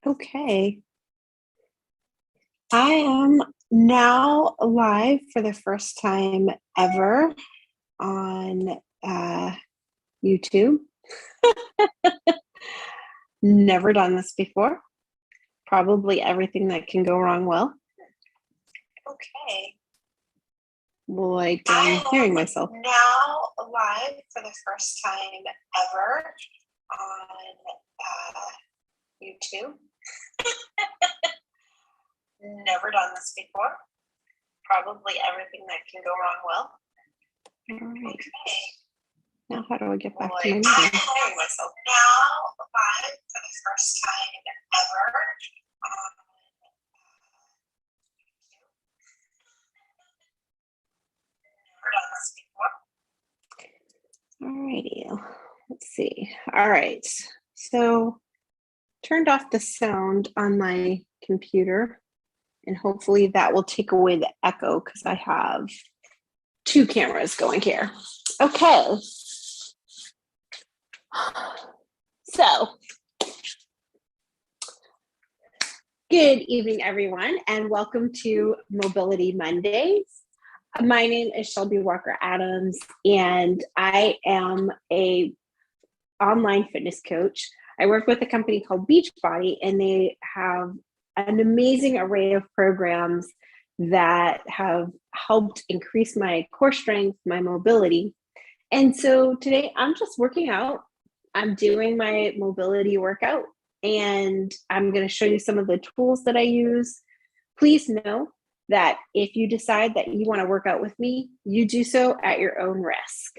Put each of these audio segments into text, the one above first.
Okay. I am now live for the first time ever on YouTube. Never done this before. Probably everything that can go wrong will. Okay. Like I'm hearing myself. Now live for the first time ever on YouTube. Never done this before. Probably everything that can go wrong will. All right. Okay. Now how do I get back to my meeting? I'm hearing myself now live for the first time ever on YouTube. Never done this before. All righty. Let's see. All right. So turned off the sound on my computer, and hopefully that will take away the echo because I have two cameras going here. Okay. So, good evening, everyone, and welcome to Mobility Mondays. My name is Shelby Walker Adams, and I am a online fitness coach. I work with a company called Beachbody, and they have an amazing array of programs that have helped increase my core strength, my mobility. And so today I'm just working out. I'm doing my mobility workout, and I'm going to show you some of the tools that I use. Please know that if you decide that you want to work out with me, you do so at your own risk.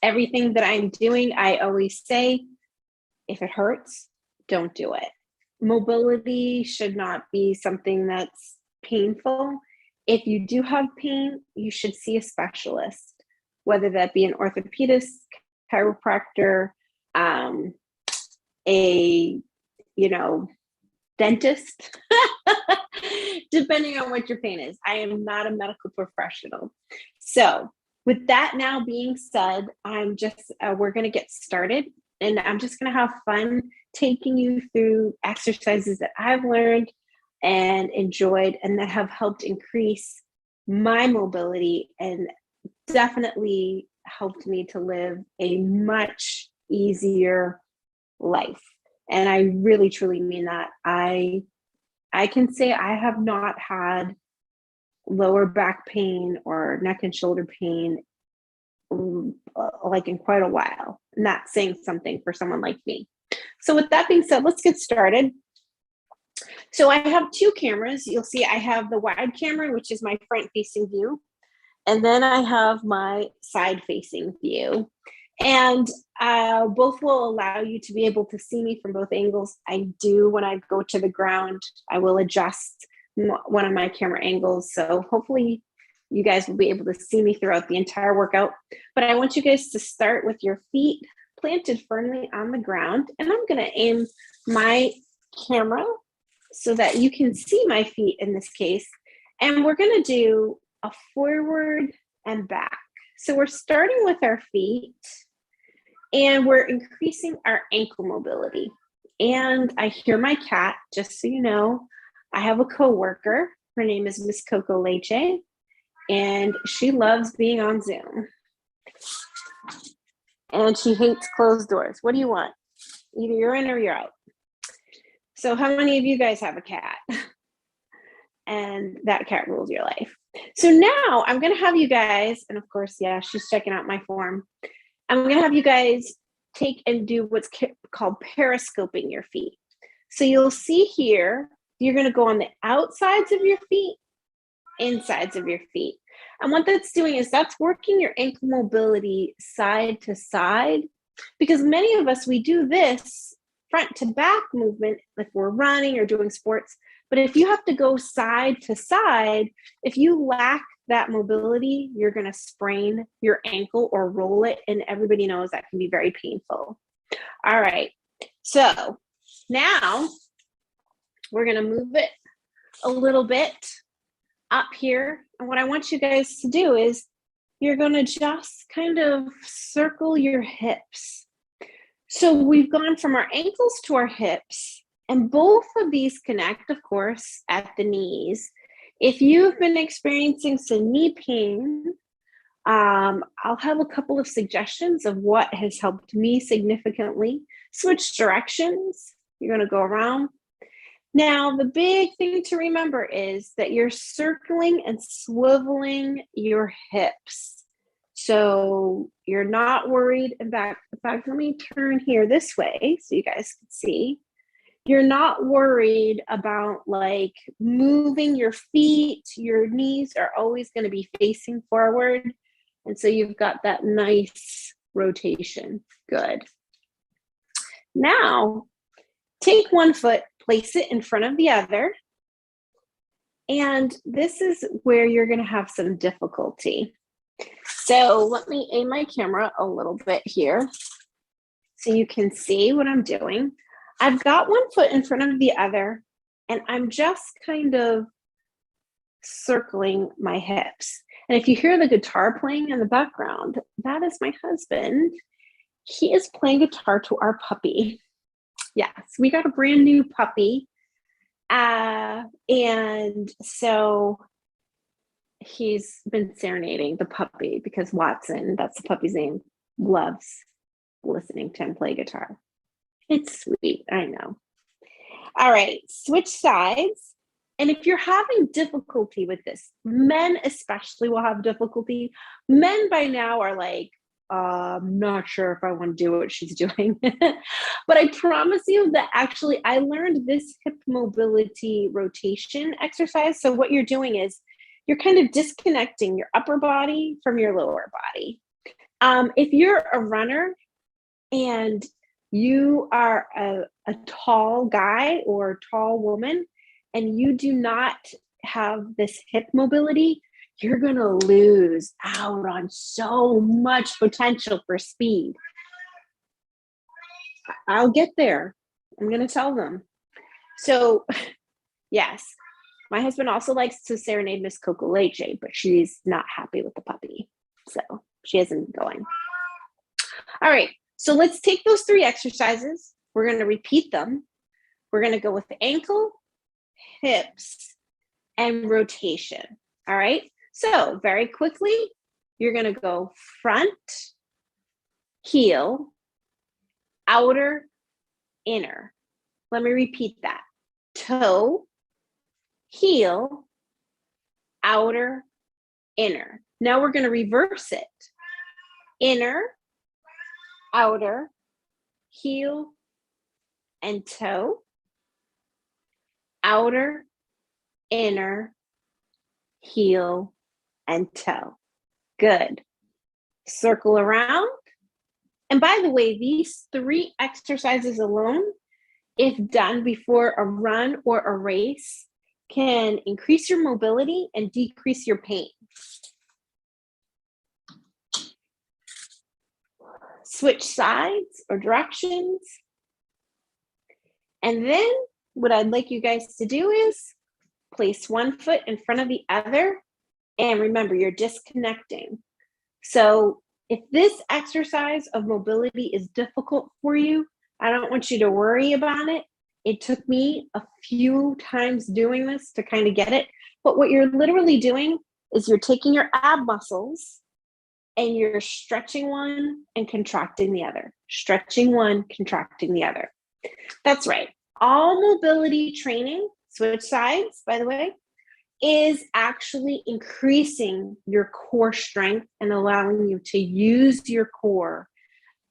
Everything that I'm doing, I always say, if it hurts, don't do it. Mobility should not be something that's painful. If you do have pain, you should see a specialist, whether that be an orthopedist, chiropractor, a dentist, depending on what your pain is. I am not a medical professional. So with that now being said, I'm just, we're going to get started, and I'm just going to have fun taking you through exercises that I've learned and enjoyed and that have helped increase my mobility and definitely helped me to live a much easier life. And I really, truly mean that. I can say I have not had lower back pain or neck and shoulder pain like in quite a while. And that's saying something for someone like me. So with that being said, let's get started. So I have two cameras. You'll see I have the wide camera, which is my front facing view. And then I have my side facing view. And both will allow you to be able to see me from both angles. I do, when I go to the ground, I will adjust one of my camera angles. So hopefully you guys will be able to see me throughout the entire workout. But I want you guys to start with your feet planted firmly on the ground. And I'm going to aim my camera so that you can see my feet in this case. And we're going to do a forward and back. So we're starting with our feet, and we're increasing our ankle mobility. And I hear my cat, just so you know. I have a coworker. Her name is Miss Coco Leche, and she loves being on Zoom. And she hates closed doors. What do you want? Either you're in or you're out. So how many of you guys have a cat? And that cat rules your life. So now I'm going to have you guys, and of course, yeah, she's checking out my form. I'm going to have you guys take and do what's called periscoping your feet. So you'll see here, you're going to go on the outsides of your feet, insides of your feet. And what that's doing is that's working your ankle mobility side to side, because many of us, we do this front to back movement if we're running or doing sports. But if you have to go side to side, if you lack that mobility, you're going to sprain your ankle or roll it. And everybody knows that can be very painful. All right. So now we're going to move it a little bit up here. And what I want you guys to do is you're going to just kind of circle your hips. So we've gone from our ankles to our hips, and both of these connect, of course, at the knees. If you've been experiencing some knee pain, I'll have a couple of suggestions of what has helped me significantly. Switch directions. You're going to go around. Now, the big thing to remember is that you're circling and swiveling your hips. So you're not worried. In fact, let me turn here this way so you guys can see. You're not worried about like moving your feet. Your knees are always going to be facing forward. And so you've got that nice rotation. Good. Now, take one foot, place it in front of the other. And this is where you're going to have some difficulty. So let me aim my camera a little bit here so you can see what I'm doing. I've got one foot in front of the other, and I'm just kind of circling my hips. And if you hear the guitar playing in the background, that is my husband. He is playing guitar to our puppy. Yes, we got a brand new puppy. And so he's been serenading the puppy because Watson, that's the puppy's name, loves listening to him play guitar. It's sweet, I know. All right, switch sides. And if you're having difficulty with this, men especially will have difficulty. Men by now are like, I'm not sure if I want to do what she's doing. But I promise you that actually I learned this hip mobility rotation exercise. So what you're doing is you're kind of disconnecting your upper body from your lower body. If you're a runner and you are a tall guy or tall woman and you do not have this hip mobility, you're going to lose out on so much potential for speed. I'll get there. I'm going to tell them. So, yes, my husband also likes to serenade Miss Coco Leche, but she's not happy with the puppy. So she isn't going. All right. So let's take those 3 exercises. We're going to repeat them. We're going to go with the ankle, hips, and rotation. All right. So very quickly, you're going to go front, heel, outer, inner. Let me repeat that. Toe, heel, outer, inner. Now we're going to reverse it. Inner, outer, heel, and toe. Outer, inner, heel, and toe. Good. Circle around. And by the way, these 3 exercises alone, if done before a run or a race, can increase your mobility and decrease your pain. Switch sides or directions. And then what I'd like you guys to do is place one foot in front of the other. And remember, you're disconnecting. So if this exercise of mobility is difficult for you, I don't want you to worry about it. It took me a few times doing this to kind of get it. But what you're literally doing is you're taking your ab muscles and you're stretching one and contracting the other. Stretching one, contracting the other. That's right. All mobility training, switch sides, by the way, is actually increasing your core strength and allowing you to use your core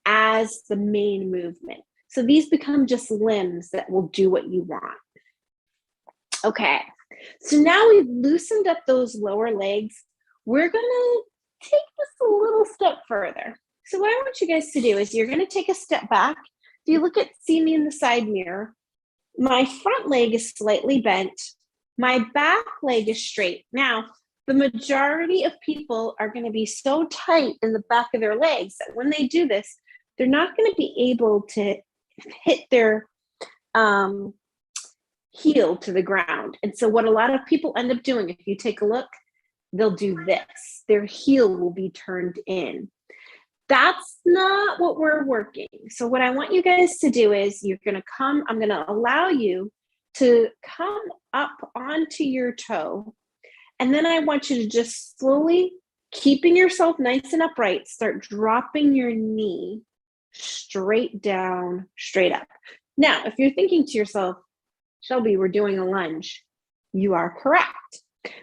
as the main movement. So these become just limbs that will do what you want. Okay, so now we've loosened up those lower legs. We're gonna take this a little step further. So what I want you guys to do is you're gonna take a step back. If you see me in the side mirror, my front leg is slightly bent. My back leg is straight. Now, the majority of people are going to be so tight in the back of their legs that when they do this, they're not going to be able to hit their heel to the ground. And so what a lot of people end up doing, if you take a look, they'll do this. Their heel will be turned in. That's not what we're working. So what I want you guys to do is I'm going to allow you to come up onto your toe. And then I want you to just slowly, keeping yourself nice and upright, start dropping your knee straight down, straight up. Now, if you're thinking to yourself, Shelby, we're doing a lunge. You are correct.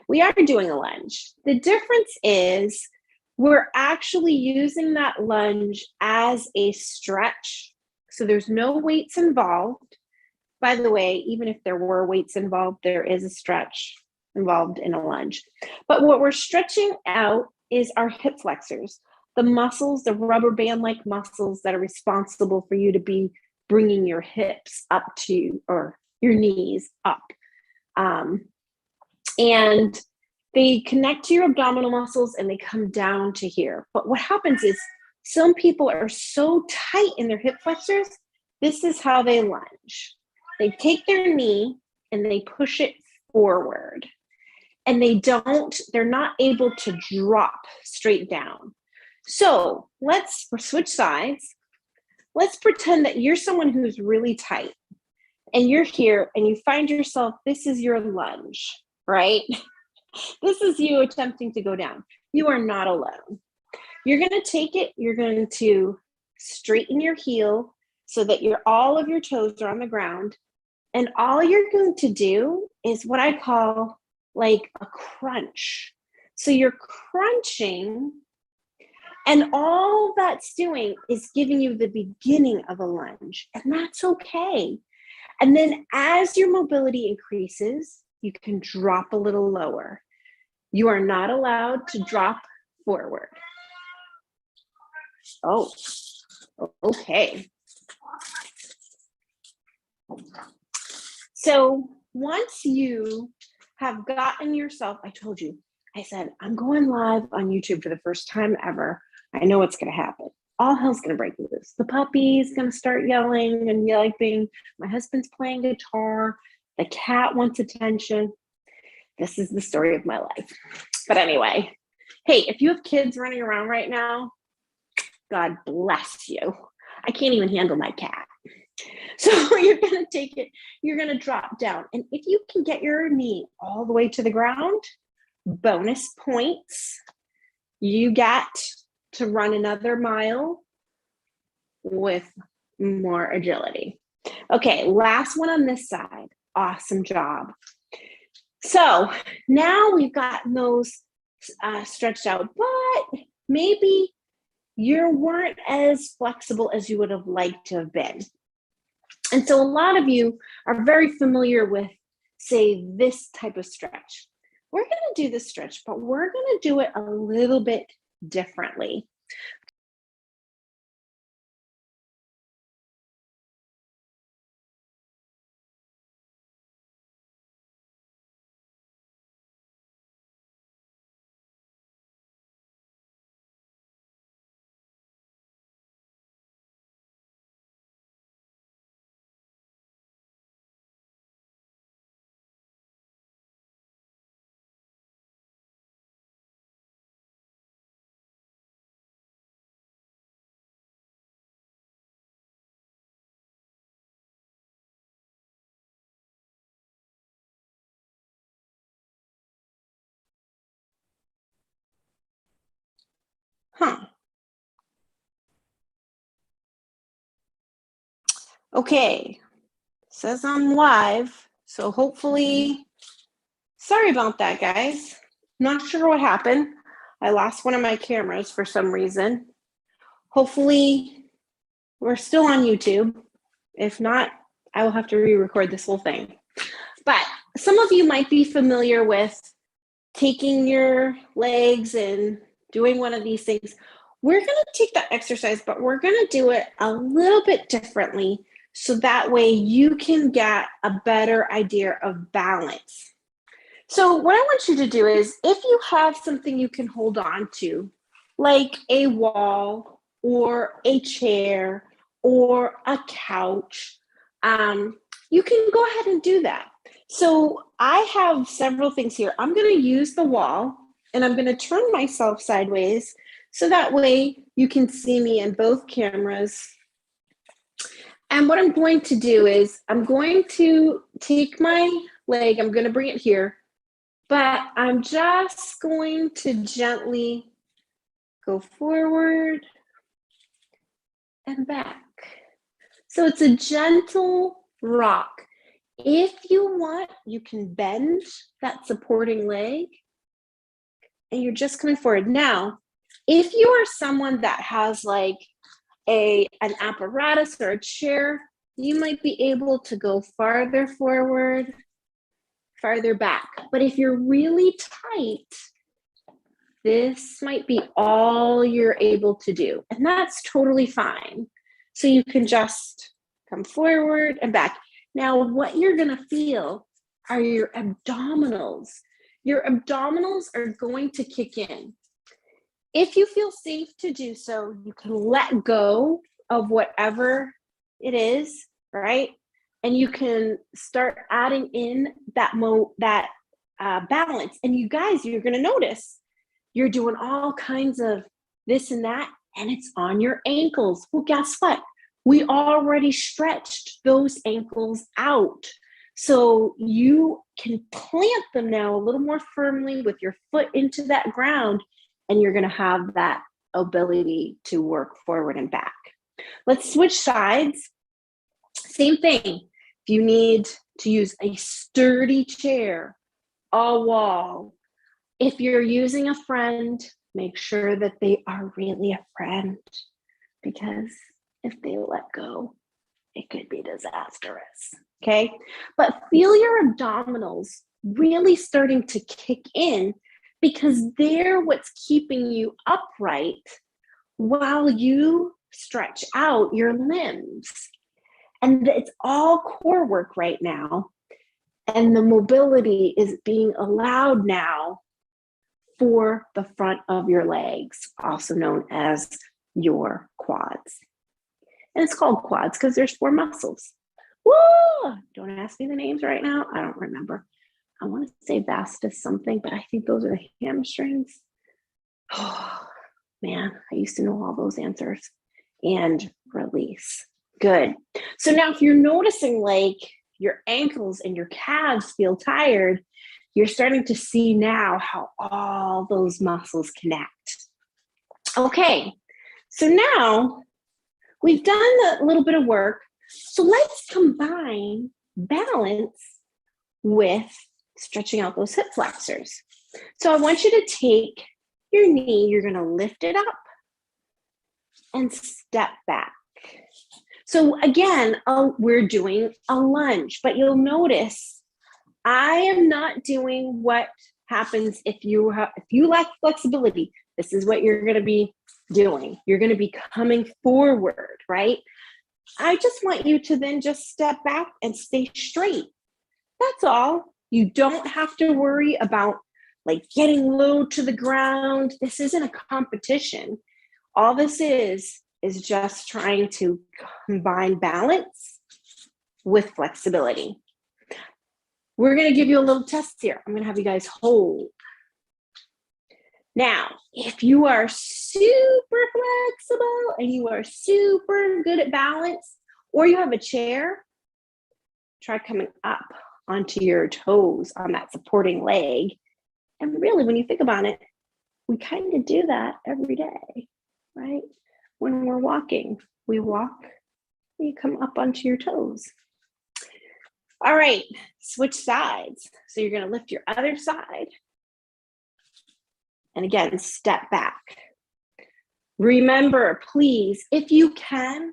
We are doing a lunge. The difference is we're actually using that lunge as a stretch. So there's no weights involved. By the way, even if there were weights involved, there is a stretch involved in a lunge. But what we're stretching out is our hip flexors, the muscles, the rubber band-like muscles that are responsible for you to be bringing your hips up to, or your knees up. And they connect to your abdominal muscles and they come down to here. But what happens is some people are so tight in their hip flexors, this is how they lunge. They take their knee and they push it forward. And they're not able to drop straight down. So let's switch sides. Let's pretend that you're someone who's really tight and you're here and you find yourself, this is your lunge, right? This is you attempting to go down. You are not alone. You're going to take it, you're going to straighten your heel so that all of your toes are on the ground. And all you're going to do is what I call like a crunch. So you're crunching, and all that's doing is giving you the beginning of a lunge, and that's okay. And then as your mobility increases, you can drop a little lower. You are not allowed to drop forward. Oh, okay. So once you have gotten yourself, I said, I'm going live on YouTube for the first time ever. I know what's going to happen. All hell's going to break loose. The puppy's going to start yelling and yelping. My husband's playing guitar. The cat wants attention. This is the story of my life. But anyway, hey, if you have kids running around right now, God bless you. I can't even handle my cat. So you're going to take it, you're going to drop down. And if you can get your knee all the way to the ground, bonus points. You get to run another mile with more agility. Okay, last one on this side. Awesome job. So now we've got those stretched out, but maybe you weren't as flexible as you would have liked to have been. And so a lot of you are very familiar with, say, this type of stretch. We're going to do this stretch, but we're going to do it a little bit differently. Okay, says I'm live, so hopefully, sorry about that, guys. Not sure what happened. I lost one of my cameras for some reason. Hopefully, we're still on YouTube. If not, I will have to re-record this whole thing. But some of you might be familiar with taking your legs and doing one of these things. We're going to take that exercise, but we're going to do it a little bit differently so that way you can get a better idea of balance. So what I want you to do is, if you have something you can hold on to, like a wall or a chair or a couch, you can go ahead and do that. So I have several things here. I'm going to use the wall and I'm going to turn myself sideways So that way you can see me in both cameras. And what I'm going to do is I'm going to take my leg, I'm going to bring it here, but I'm just going to gently go forward and back. So it's a gentle rock. If you want, you can bend that supporting leg and you're just coming forward. Now, if you are someone that has like an apparatus or a chair, you might be able to go farther forward, farther back. But if you're really tight, this might be all you're able to do. And that's totally fine. So you can just come forward and back. Now, what you're going to feel are your abdominals. Your abdominals are going to kick in. If you feel safe to do so, you can let go of whatever it is, right? And you can start adding in that balance. And you guys, you're going to notice you're doing all kinds of this and that, and it's on your ankles. Well, guess what? We already stretched those ankles out. So you can plant them now a little more firmly with your foot into that ground, and you're going to have that ability to work forward and back. Let's switch sides. Same thing. If you need to use a sturdy chair, a wall, if you're using a friend, make sure that they are really a friend, because if they let go, it could be disastrous, okay? But feel your abdominals really starting to kick in, because they're what's keeping you upright while you stretch out your limbs. And it's all core work right now. And the mobility is being allowed now for the front of your legs, also known as your quads. And it's called quads because there's 4 muscles. Woo! Don't ask me the names right now. I don't remember. I want to say vastus something, but I think those are the hamstrings. Oh, man, I used to know all those answers. And release. Good. So now if you're noticing like your ankles and your calves feel tired, you're starting to see now how all those muscles connect. Okay, so now we've done a little bit of work. So let's combine balance with stretching out those hip flexors. So I want you to take your knee, you're going to lift it up and step back. So again, we're doing a lunge, but you'll notice I am not doing what happens if you lack flexibility. This is what you're going to be doing. You're going to be coming forward, right? I just want you to then just step back and stay straight. That's all. You don't have to worry about like getting low to the ground. This isn't a competition. All this is just trying to combine balance with flexibility. We're going to give you a little test here. I'm going to have you guys hold. Now, if you are super flexible and you are super good at balance, or you have a chair, try coming up onto your toes on that supporting leg. And really, when you think about it, we kind of do that every day, right? When we're walking, we walk, you come up onto your toes. All right, switch sides. So you're going to lift your other side. And again, step back. Remember, please, if you can,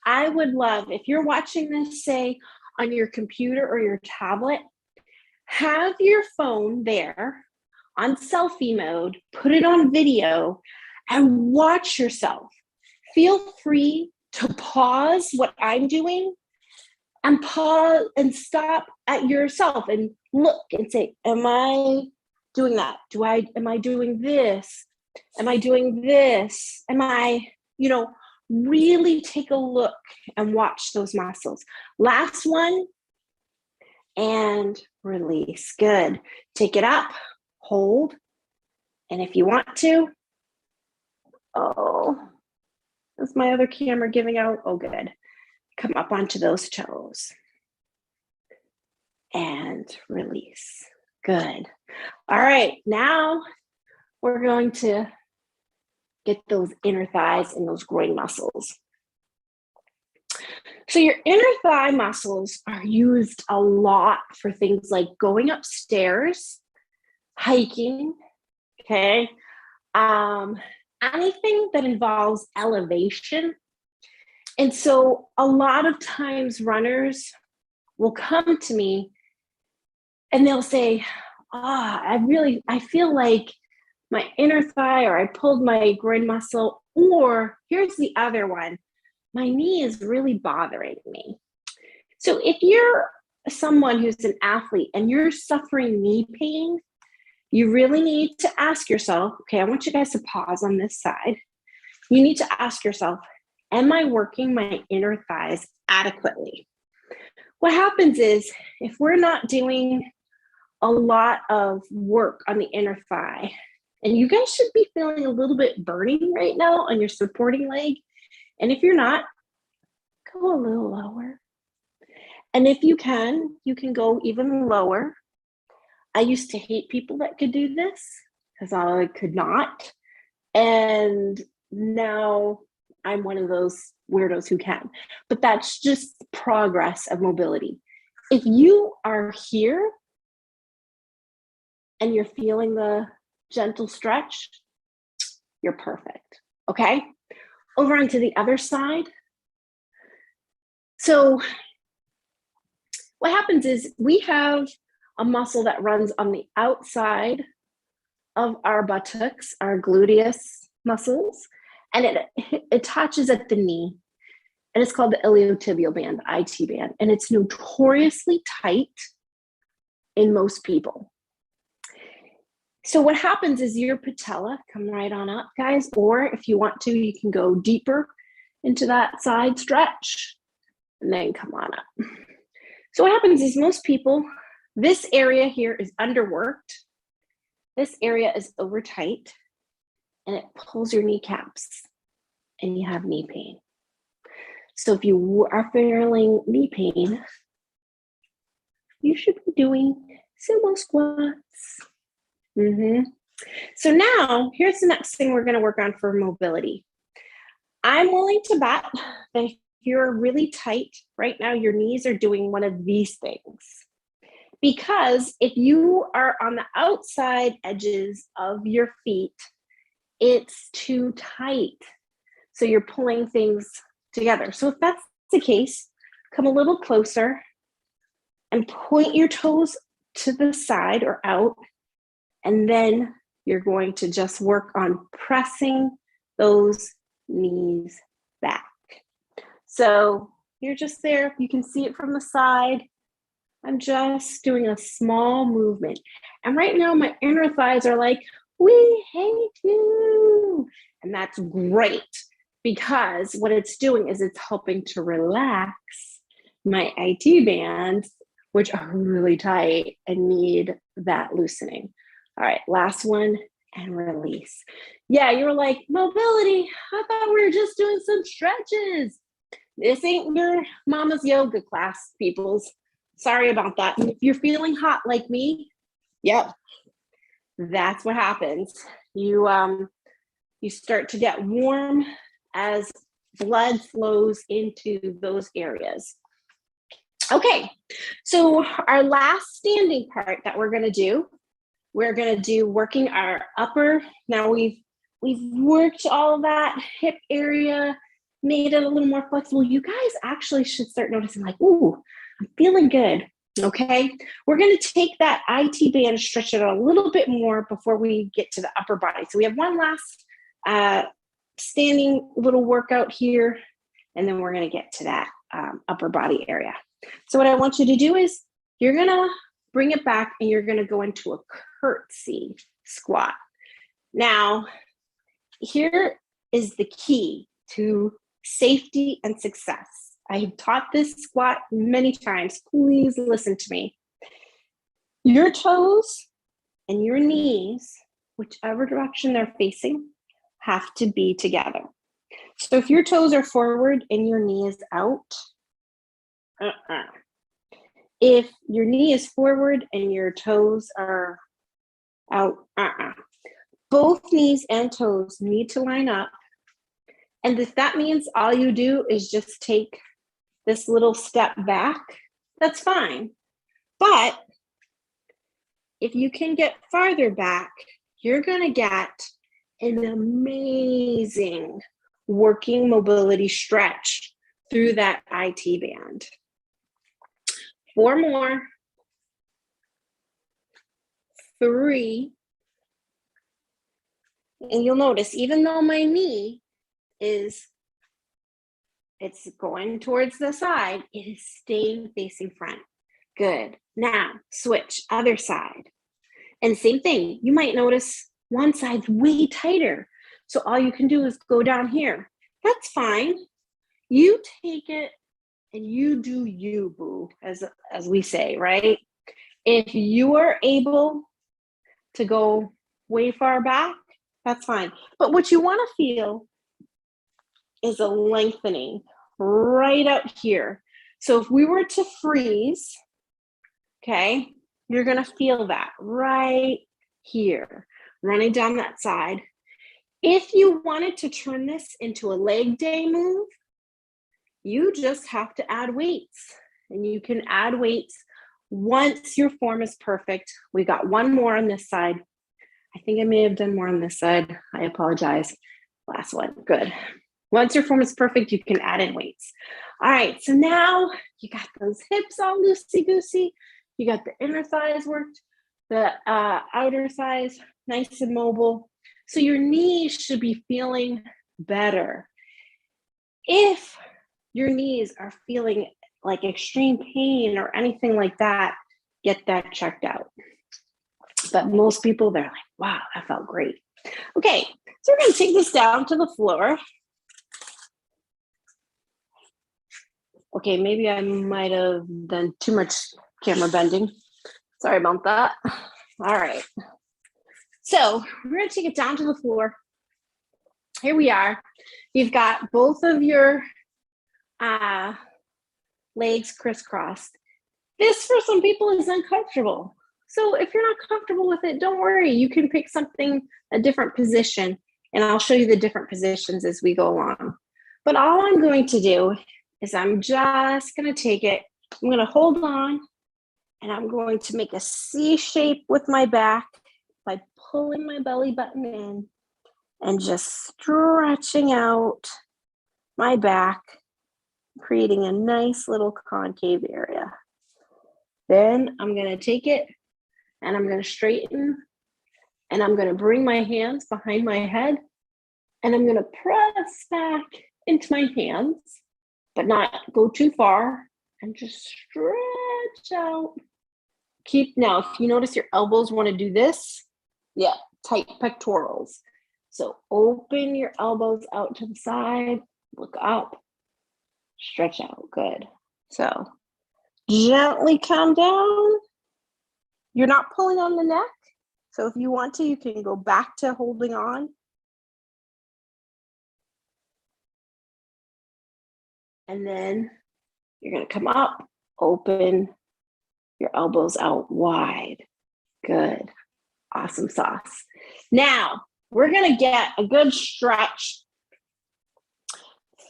I would love, if you're watching this, say, on your computer or your tablet, have your phone there on selfie mode, put it on video, and watch yourself. Feel free to pause what I'm doing and pause and stop at yourself and look and say, am I doing that? Am I doing this? Am I doing this? Am I, really take a look and watch those muscles. Last one, and release. Good. Take it up, hold, and if you want to, Oh, is my other camera giving out? Oh, good. Come up onto those toes. And release. Good. All right, now we're going to get those inner thighs and those groin muscles. So your inner thigh muscles are used a lot for things like going upstairs, hiking, okay? Anything that involves elevation. And so a lot of times runners will come to me and they'll say, I feel like my inner thigh, or I pulled my groin muscle, or here's the other one, my knee is really bothering me. So if you're someone who's an athlete and you're suffering knee pain, you really need to ask yourself, okay, I want you guys to pause on this side. You need to ask yourself, am I working my inner thighs adequately? What happens is if we're not doing a lot of work on the inner thigh, and you guys should be feeling a little bit burning right now on your supporting leg. And if you're not, go a little lower. And if you can go even lower. I used to hate people that could do this because I could not. And now I'm one of those weirdos who can. But that's just progress of mobility. If you are here and you're feeling the gentle stretch, you're perfect, okay? Over onto the other side. So what happens is we have a muscle that runs on the outside of our buttocks, our gluteus muscles, and it attaches at the knee. And it's called the iliotibial band, the IT band. And it's notoriously tight in most people. So what happens is your patella, come right on up, guys, or if you want to, you can go deeper into that side stretch and then come on up. So what happens is most people, this area here is underworked. This area is over tight and it pulls your kneecaps and you have knee pain. So if you are feeling knee pain, you should be doing sumo squats. So now here's the next thing we're going to work on for mobility. I'm willing to bet that if you're really tight right now, your knees are doing one of these things. Because if you are on the outside edges of your feet, it's too tight. So you're pulling things together. So if that's the case, come a little closer and point your toes to the side or out. And then you're going to just work on pressing those knees back. So you're just there. You can see it from the side. I'm just doing a small movement. And right now my inner thighs are like, we hate you. And that's great because what it's doing is it's helping to relax my IT bands, which are really tight and need that loosening. All right, last one and release. Yeah, you were like, mobility, I thought we were just doing some stretches. This ain't your mama's yoga class, peoples. Sorry about that. And if you're feeling hot like me, yep, that's what happens. You start to get warm as blood flows into those areas. Okay, so our last standing part that we're going to do working our upper. Now we've worked all of that hip area, made it a little more flexible. You guys actually should start noticing like, ooh, I'm feeling good. Okay, we're going to take that IT band, stretch it a little bit more before we get to the upper body. So we have one last standing little workout here, and then we're going to get to that upper body area. So what I want you to do is you're going to bring it back and you're going to go into a curtsy squat. Now, here is the key to safety and success. I have taught this squat many times. Please listen to me. Your toes and your knees, whichever direction they're facing, have to be together. So if your toes are forward and your knee is out, if your knee is forward and your toes are out, both knees and toes need to line up. And if that means all you do is just take this little step back, that's fine. But if you can get farther back, you're going to get an amazing working mobility stretch through that IT band. 4 more. 3. And you'll notice, even though my knee it's going towards the side, it is staying facing front. Good. Now, switch, other side. And same thing, you might notice one side's way tighter. So all you can do is go down here. That's fine. You take it and you do you, boo, as we say, right? If you are able to go way far back, that's fine. But what you want to feel is a lengthening right out here. So if we were to freeze, okay, you're going to feel that right here, running down that side. If you wanted to turn this into a leg day move, you just have to add weights. And you can add weights once your form is perfect. We got one more on this side. I think I may have done more on this side. I apologize. Last one. Good. Once your form is perfect, you can add in weights. All right, so now you got those hips all loosey-goosey. You got the inner thighs worked, the outer thighs nice and mobile. So your knees should be feeling better. If your knees are feeling like extreme pain or anything like that, get that checked out. But most people, they're like, wow, that felt great. Okay, so we're gonna take this down to the floor. Okay, maybe I might have done too much camera bending. Sorry about that. All right. So we're gonna take it down to the floor. Here we are. You've got both of your legs crisscrossed. This for some people is uncomfortable. So if you're not comfortable with it, don't worry. You can pick something, a different position, and I'll show you the different positions as we go along. But all I'm going to do is I'm just going to take it, I'm going to hold on, and I'm going to make a C shape with my back by pulling my belly button in and just stretching out my back, creating a nice little concave area. Then I'm going to take it and I'm going to straighten, and I'm going to bring my hands behind my head, and I'm going to press back into my hands, but not go too far, and just stretch out. Now, if you notice your elbows want to do this, yeah, tight pectorals. So open your elbows out to the side, look up, stretch out, good. So gently come down. You're not pulling on the neck. So if you want to, you can go back to holding on. And then you're going to come up, open your elbows out wide. Good. Awesome sauce. Now, we're going to get a good stretch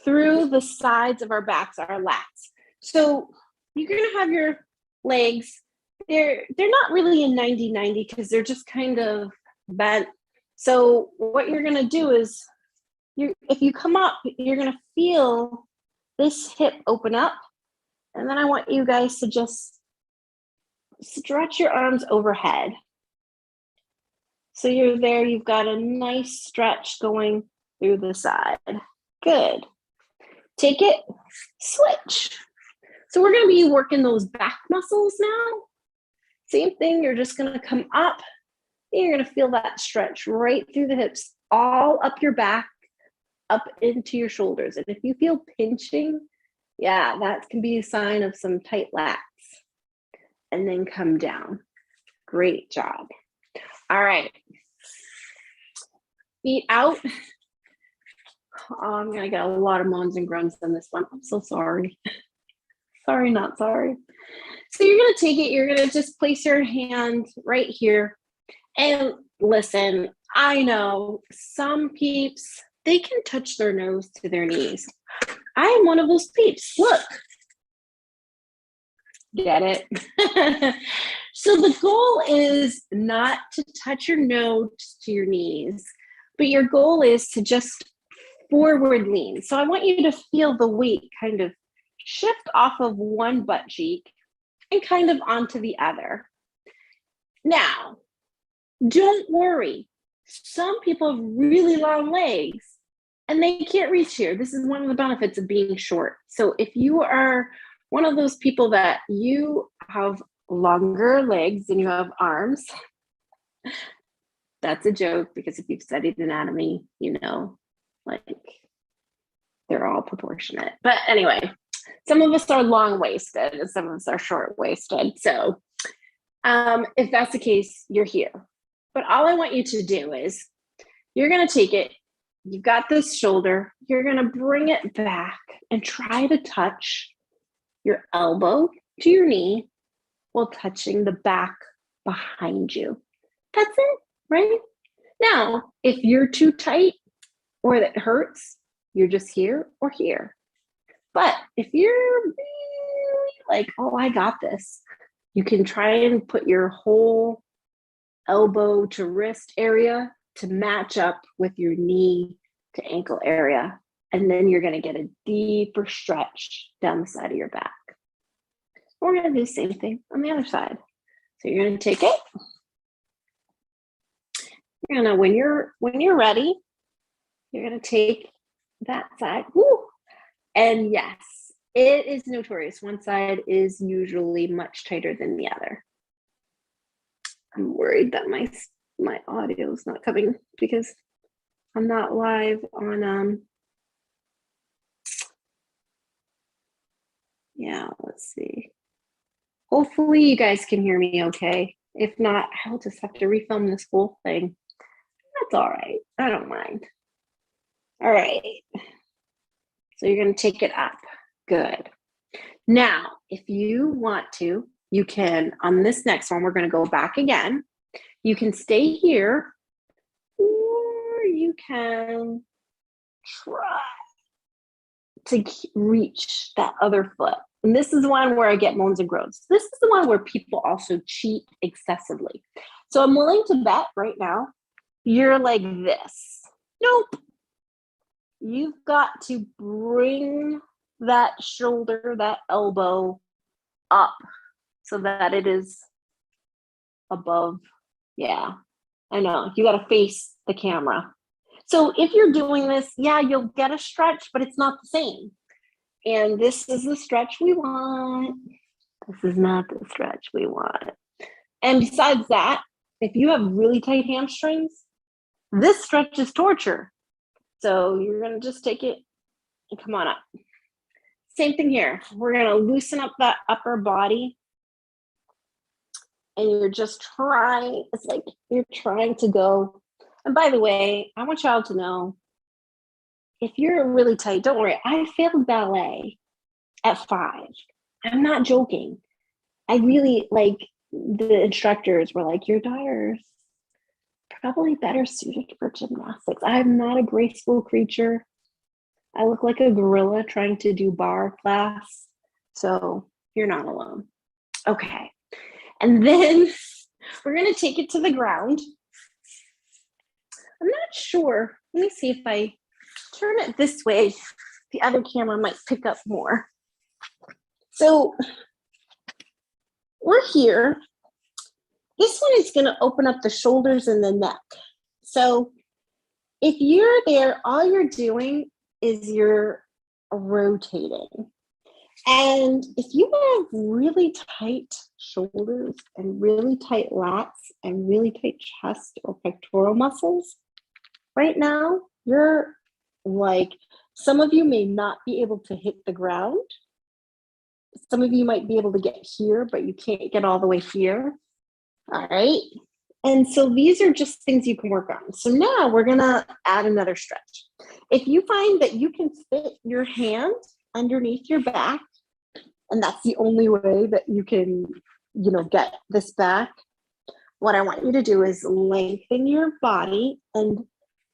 through the sides of our backs, our lats. So you're going to have your legs, they're not really in 90-90 because they're just kind of bent. So what you're going to do is, if you come up, you're going to feel this hip open up. And then I want you guys to just stretch your arms overhead. So you're there, you've got a nice stretch going through the side. Good. Take it, switch. So we're going to be working those back muscles now. Same thing, you're just going to come up, and you're going to feel that stretch right through the hips, all up your back, up into your shoulders. And if you feel pinching, yeah, that can be a sign of some tight lats. And then come down. Great job. All right. Feet out. I'm gonna get a lot of moans and grunts on this one. I'm so sorry. Sorry, not sorry. So you're gonna take it, you're gonna just place your hand right here. And listen, I know some peeps, they can touch their nose to their knees. I am one of those peeps. Look. Get it? So the goal is not to touch your nose to your knees, but your goal is to just forward lean. So I want you to feel the weight kind of shift off of one butt cheek and kind of onto the other. Now, don't worry. Some people have really long legs and they can't reach here. This is one of the benefits of being short. So if you are one of those people that you have longer legs than you have arms, that's a joke, because if you've studied anatomy, you know, like they're all proportionate. But anyway, some of us are long-waisted and some of us are short-waisted. So if that's the case, you're here. But all I want you to do is you're going to take it. You've got this shoulder. You're going to bring it back and try to touch your elbow to your knee while touching the back behind you. That's it, right? Now, if you're too tight or that hurts, you're just here or here. But if you're really like, oh, I got this, you can try and put your whole elbow to wrist area to match up with your knee to ankle area. And then you're going to get a deeper stretch down the side of your back. We're going to do the same thing on the other side. So you're going to take it. You're going to, when you're ready, you're going to take that side. Woo! And yes, it is notorious. One side is usually much tighter than the other. I'm worried that my audio is not coming because I'm not live on yeah, let's see. Hopefully you guys can hear me okay. If not, I'll just have to refilm this whole thing. That's all right. I don't mind. All right. So you're going to take it up. Good. Now, if you want to, you can, on this next one, we're going to go back again. You can stay here, or you can try to reach that other foot. And this is one where I get moans and groans. This is the one where people also cheat excessively. So I'm willing to bet right now, you're like this. Nope. You've got to bring that shoulder, that elbow up so that it is above. Yeah, I know. You got to face the camera. So if you're doing this, yeah, you'll get a stretch, but it's not the same. And this is the stretch we want. This is not the stretch we want. And besides that, if you have really tight hamstrings, this stretch is torture. So you're going to just take it and come on up. Same thing here. We're going to loosen up that upper body. And you're just trying, it's like you're trying to go. And by the way, I want y'all to know, if you're really tight, don't worry. I failed ballet at 5. I'm not joking. I really, like, the instructors were like, your daughter's probably better suited for gymnastics. I'm not a graceful creature. I look like a gorilla trying to do bar class. So you're not alone. Okay. And then we're going to take it to the ground. I'm not sure. Let me see if I turn it this way. The other camera might pick up more. So we're here. This one is going to open up the shoulders and the neck. So if you're there, all you're doing is you're rotating. And if you have really tight shoulders and really tight lats and really tight chest or pectoral muscles, right now, you're like, some of you may not be able to hit the ground. Some of you might be able to get here, but you can't get all the way here. All right. And so these are just things you can work on. So now we're gonna add another stretch. If you find that you can fit your hand underneath your back, and that's the only way that you can, get this back, what I want you to do is lengthen your body and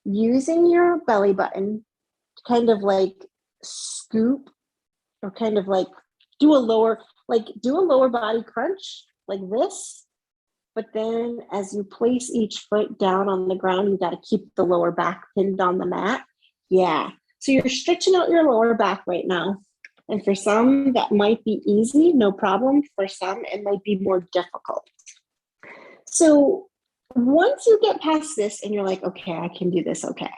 using your belly button to kind of like scoop or kind of like do a lower body crunch like this. But then as you place each foot down on the ground, you got to keep the lower back pinned on the mat. Yeah. So you're stretching out your lower back right now. And for some, that might be easy, no problem. For some, it might be more difficult. So once you get past this and you're like, okay, I can do this, okay,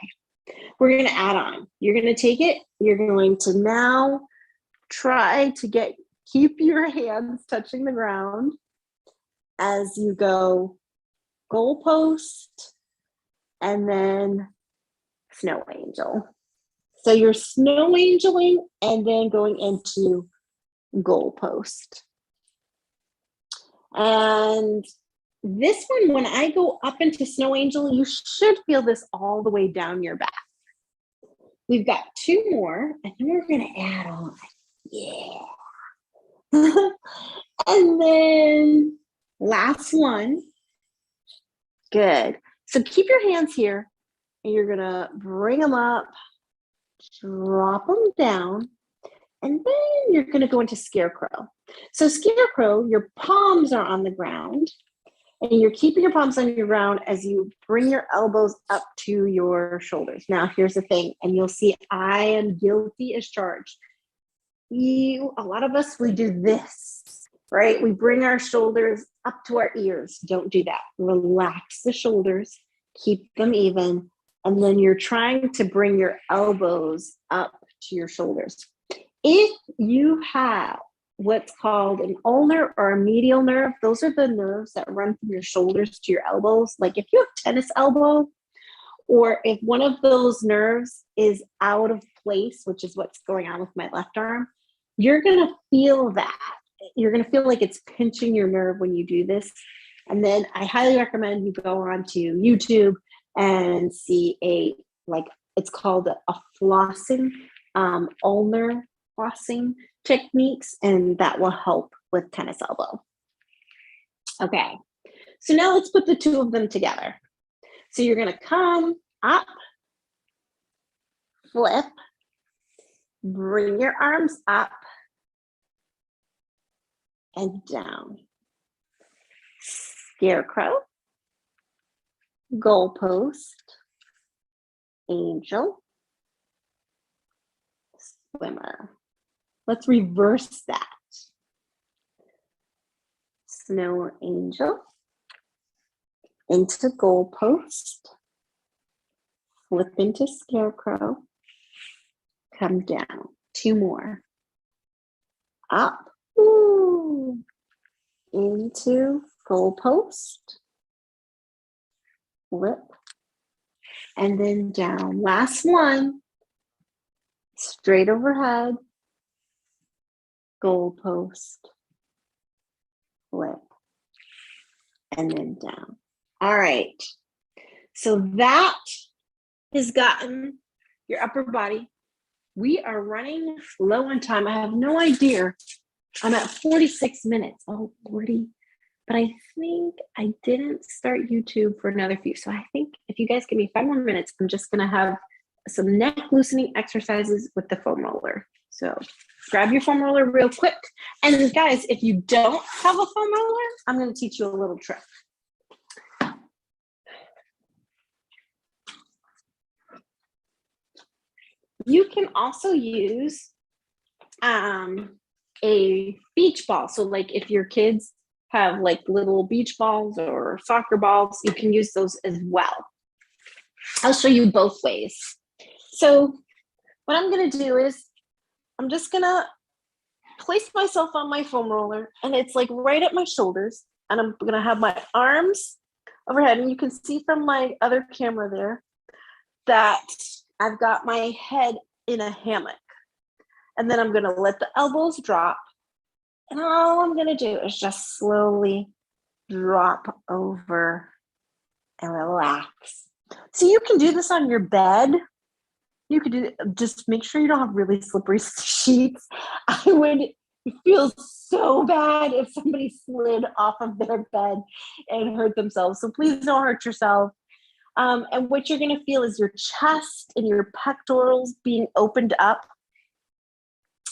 we're going to add on. You're going to take it. You're going to now try to keep your hands touching the ground as you go goalpost and then snow angel. So you're snow angeling and then going into goalpost. And this one, when I go up into snow angel, you should feel this all the way down your back. We've got two more, and then we're going to add on. Yeah. And then last one. Good. So keep your hands here, and you're going to bring them up, drop them down, and then you're going to go into Scarecrow. So Scarecrow, your palms are on the ground, and you're keeping your palms on your ground as you bring your elbows up to your shoulders. Now, here's the thing, and you'll see I am guilty as charged. A lot of us, we do this, right? We bring our shoulders up to our ears. Don't do that. Relax the shoulders, keep them even, and then you're trying to bring your elbows up to your shoulders. If you have what's called an ulnar or a medial nerve, those are the nerves that run from your shoulders to your elbows. Like if you have tennis elbow, or if one of those nerves is out of place, which is what's going on with my left arm, you're going to feel that. You're going to feel like it's pinching your nerve when you do this. And then I highly recommend you go onto YouTube and see it's called a flossing, ulnar flossing techniques, and that will help with tennis elbow. Okay, so now let's put the two of them together. So you're going to come up, flip, bring your arms up and down. Scarecrow, goalpost, angel, swimmer. Let's reverse that. Snow angel, into goalpost, flip into Scarecrow, come down. Two more. Up, ooh, into goalpost, flip, and then down. Last one, straight overhead, goalpost, flip, and then down. All right, so that has gotten your upper body. We are running low on time. I have no idea. I'm at 46 minutes. Oh, 40. But I think I didn't start YouTube for another few. So I think if you guys give me 5 more minutes, I'm just going to have some neck loosening exercises with the foam roller. So grab your foam roller real quick. And guys, if you don't have a foam roller, I'm going to teach you a little trick. You can also use a beach ball. So like if your kids have like little beach balls or soccer balls, you can use those as well. I'll show you both ways. So what I'm going to do is I'm just going to place myself on my foam roller, and it's like right at my shoulders, and I'm going to have my arms overhead, and you can see from my other camera there that I've got my head in a hammock. And then I'm going to let the elbows drop. And all I'm going to do is just slowly drop over and relax. So you can do this on your bed. You could do, just make sure you don't have really slippery sheets. I would feel so bad if somebody slid off of their bed and hurt themselves. So please don't hurt yourself. And what you're going to feel is your chest and your pectorals being opened up.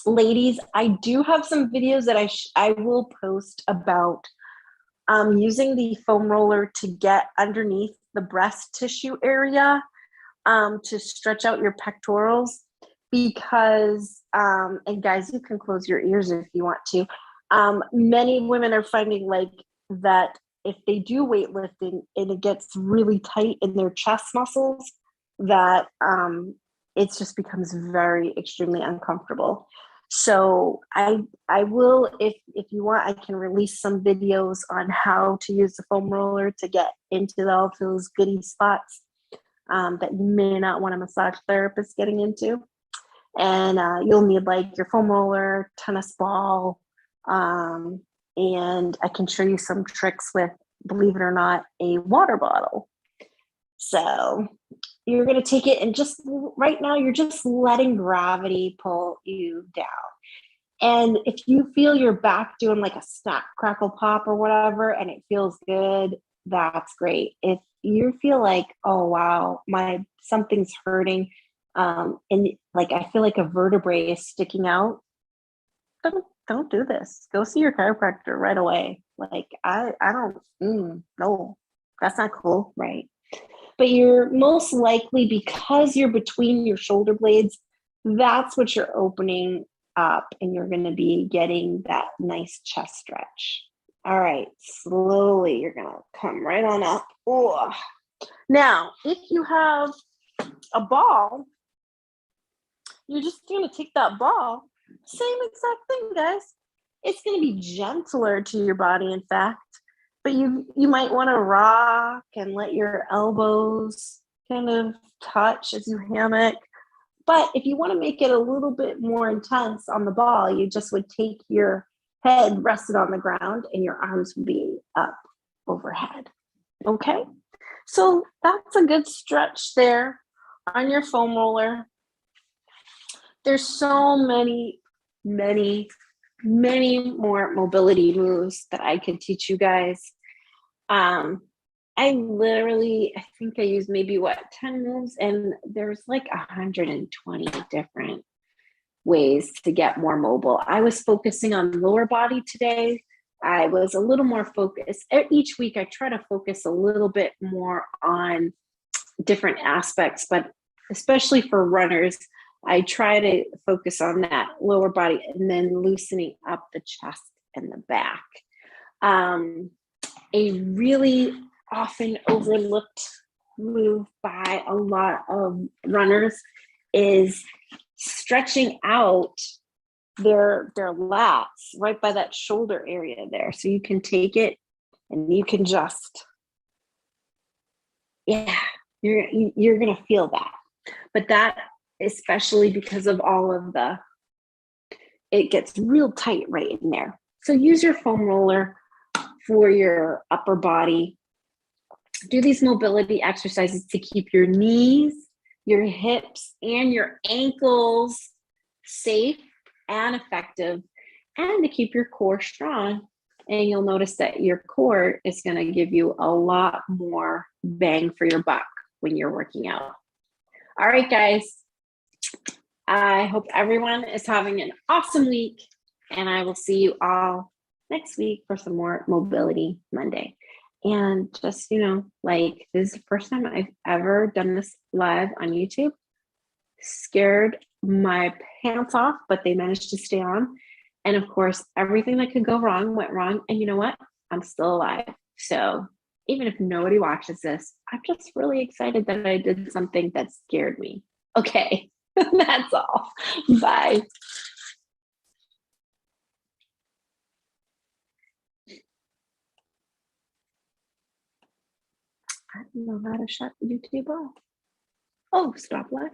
Ladies, I do have some videos that I will post about using the foam roller to get underneath the breast tissue area to stretch out your pectorals, because, and guys, you can close your ears if you want to. Many women are finding like that if they do weightlifting and it gets really tight in their chest muscles, that it just becomes very extremely uncomfortable. So I will, if you want, I can release some videos on how to use the foam roller to get into all those goodie spots that you may not want a massage therapist getting into. And you'll need like your foam roller, tennis ball, and I can show you some tricks with, believe it or not, a water bottle. So you're going to take it and just right now, you're just letting gravity pull you down. And if you feel your back doing like a snap, crackle, pop or whatever, and it feels good, that's great. If you feel like, oh, wow, something's hurting, and like I feel like a vertebrae is sticking out, don't do this. Go see your chiropractor right away. Like I don't, no, that's not cool, right? But you're most likely, because you're between your shoulder blades, that's what you're opening up, and you're going to be getting that nice chest stretch. All right, slowly you're going to come right on up. Oh. Now, if you have a ball, you're just going to take that ball, same exact thing, guys. It's going to be gentler to your body, in fact. But you might want to rock and let your elbows kind of touch as you hammock. But if you want to make it a little bit more intense on the ball, you just would take your head rested on the ground and your arms would be up overhead. Okay? So that's a good stretch there on your foam roller. There's so many more mobility moves that I could teach you guys. I think I used maybe 10 moves, and there's like 120 different ways to get more mobile. I was focusing on lower body today. I was a little more focused. Each week I try to focus a little bit more on different aspects, but especially for runners, I try to focus on that lower body and then loosening up the chest and the back. A really often overlooked move by a lot of runners is stretching out their lats right by that shoulder area there. So you can take it and you can just, you're going to feel that. But that, especially because of all of it gets real tight right in there. So use your foam roller for your upper body. Do these mobility exercises to keep your knees, your hips, and your ankles safe and effective, and to keep your core strong. And you'll notice that your core is going to give you a lot more bang for your buck when you're working out. All right, guys. I hope everyone is having an awesome week, and I will see you all next week for some more Mobility Monday. And just, this is the first time I've ever done this live on YouTube. Scared my pants off, but they managed to stay on. And of course, everything that could go wrong went wrong. And you know what? I'm still alive. So even if nobody watches this, I'm just really excited that I did something that scared me. Okay, that's all. Bye. I don't know how to shut YouTube off. Oh, stop live.